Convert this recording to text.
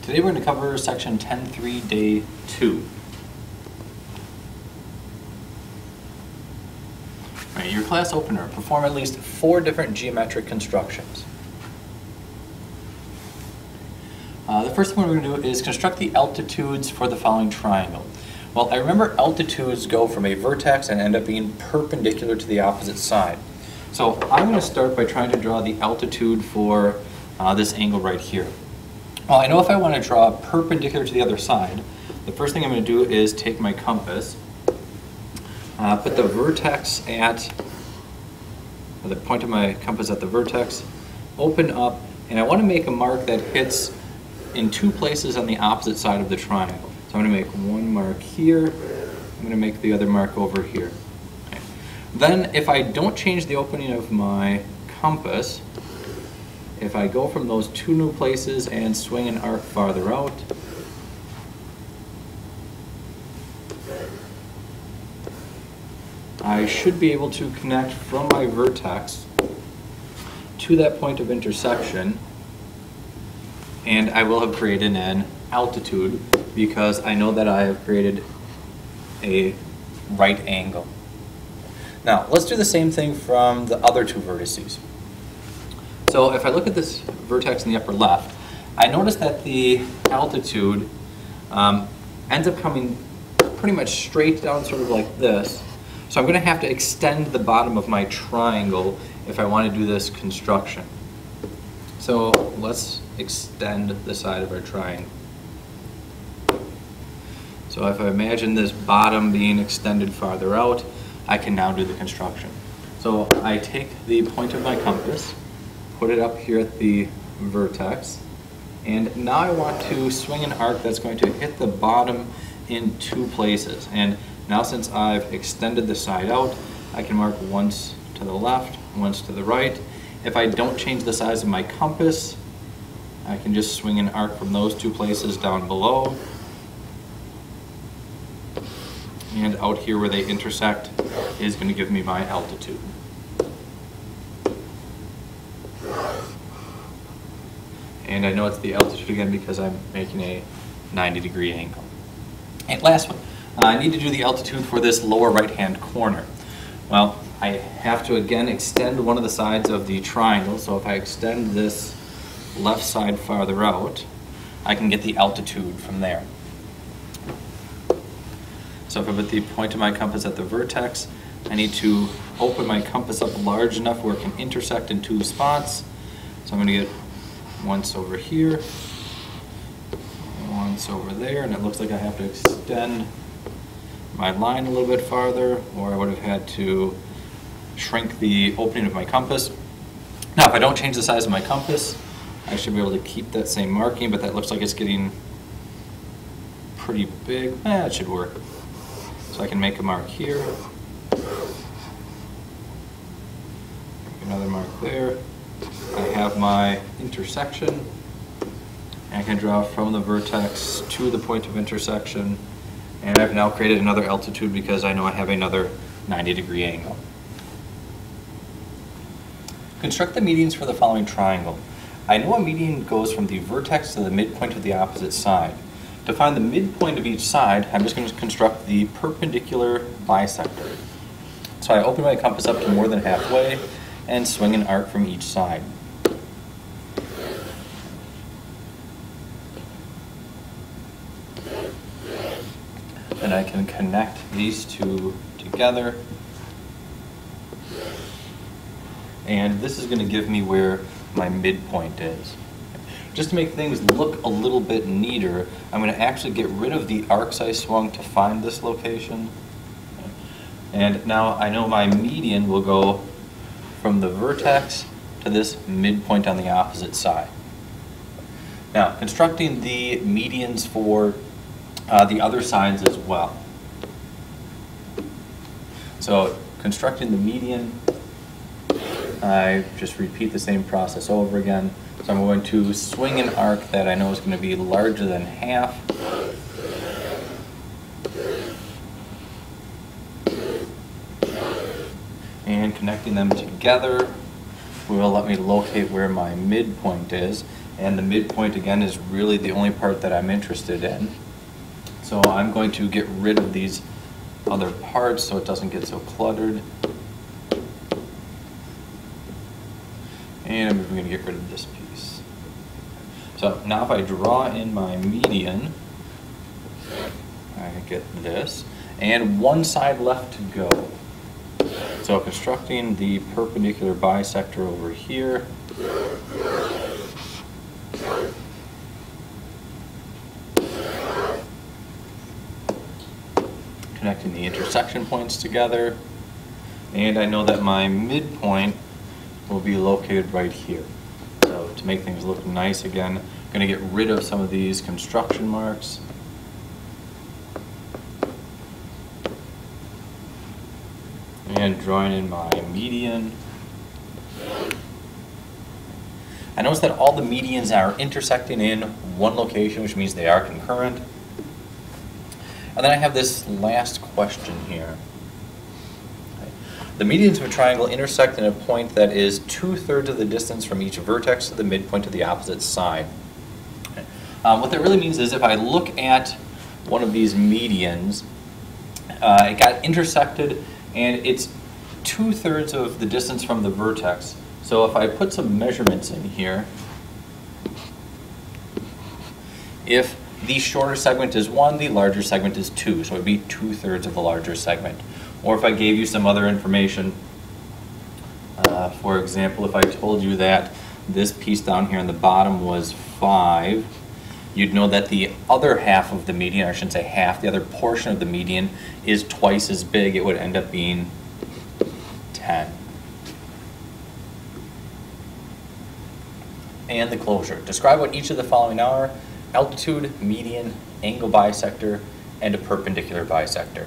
Today we're going to cover section 10.3, day 2. All right, your class opener, perform at least 4 different geometric constructions. The first one we're going to do is construct the altitudes for the following triangle. Well, I remember altitudes go from a vertex and end up being perpendicular to the opposite side. So I'm going to start by trying to draw the altitude for this angle right here. Well, I know if I want to draw perpendicular to the other side, the first thing I'm going to do is take my compass, put the vertex at, or the point of my compass at the vertex, open up, and I want to make a mark that hits in 2 places on the opposite side of the triangle. So I'm going to make one mark here, I'm going to make the other mark over here. Okay. Then if I don't change the opening of my compass, if I go from those 2 new places and swing an arc farther out, I should be able to connect from my vertex to that point of intersection, and I will have created an altitude because I know that I have created a right angle. Now, let's do the same thing from the other 2 vertices. So if I look at this vertex in the upper left, I notice that the altitude ends up coming pretty much straight down, sort of like this. So I'm going to have to extend the bottom of my triangle if I want to do this construction. So let's extend the side of our triangle. So if I imagine this bottom being extended farther out, I can now do the construction. So I take the point of my compass, put it up here at the vertex, and now I want to swing an arc that's going to hit the bottom in 2 places. And now since I've extended the side out, I can mark once to the left, once to the right. If I don't change the size of my compass, I can just swing an arc from those 2 places down below. And out here where they intersect is going to give me my altitude. And I know it's the altitude again because I'm making a 90-degree angle. And last one, I need to do the altitude for this lower right-hand corner. Well, I have to again extend one of the sides of the triangle, so if I extend this left side farther out, I can get the altitude from there. So if I put the point of my compass at the vertex, I need to open my compass up large enough where it can intersect in 2 spots. So I'm going to get once over here, once over there, and it looks like I have to extend my line a little bit farther, or I would have had to shrink the opening of my compass. Now if I don't change the size of my compass, I should be able to keep that same marking, but that looks like it's getting pretty big. It should work. So I can make a mark here, make another mark there. I have my intersection, and I can draw from the vertex to the point of intersection, and I've now created another altitude because I know I have another 90-degree angle. Construct the medians for the following triangle. I know a median goes from the vertex to the midpoint of the opposite side. To find the midpoint of each side, I'm just going to construct the perpendicular bisector. So I open my compass up to more than halfway and swing an arc from each side. And I can connect these 2 together. And this is going to give me where my midpoint is. Just to make things look a little bit neater, I'm going to actually get rid of the arcs I swung to find this location. And now I know my median will go from the vertex to this midpoint on the opposite side. Now, constructing the medians for the other sides as well. So, constructing the median, I just repeat the same process over again. So I'm going to swing an arc that I know is going to be larger than half. And connecting them together will let me locate where my midpoint is. And the midpoint, again, is really the only part that I'm interested in. So I'm going to get rid of these other parts so it doesn't get so cluttered. And I'm going to get rid of this piece. So now if I draw in my median, I get this, and one side left to go. So constructing the perpendicular bisector over here. Connecting the intersection points together. And I know that my midpoint will be located right here. So to make things look nice again, I'm going to get rid of some of these construction marks. And drawing in my median. I notice that all the medians are intersecting in one location, which means they are concurrent. And then I have this last question here. The medians of a triangle intersect in a point that is 2/3 of the distance from each vertex to the midpoint of the opposite side. What that really means is if I look at one of these medians, it got intersected and it's 2/3 of the distance from the vertex. So if I put some measurements in here, if the shorter segment is 1, the larger segment is 2, so it would be 2/3 of the larger segment. Or if I gave you some other information, for example, if I told you that this piece down here on the bottom was 5, you'd know that the other half of the median, or I shouldn't say half, the other portion of the median is twice as big. It would end up being 10. And the closure. Describe what each of the following are: altitude, median, angle bisector, and a perpendicular bisector.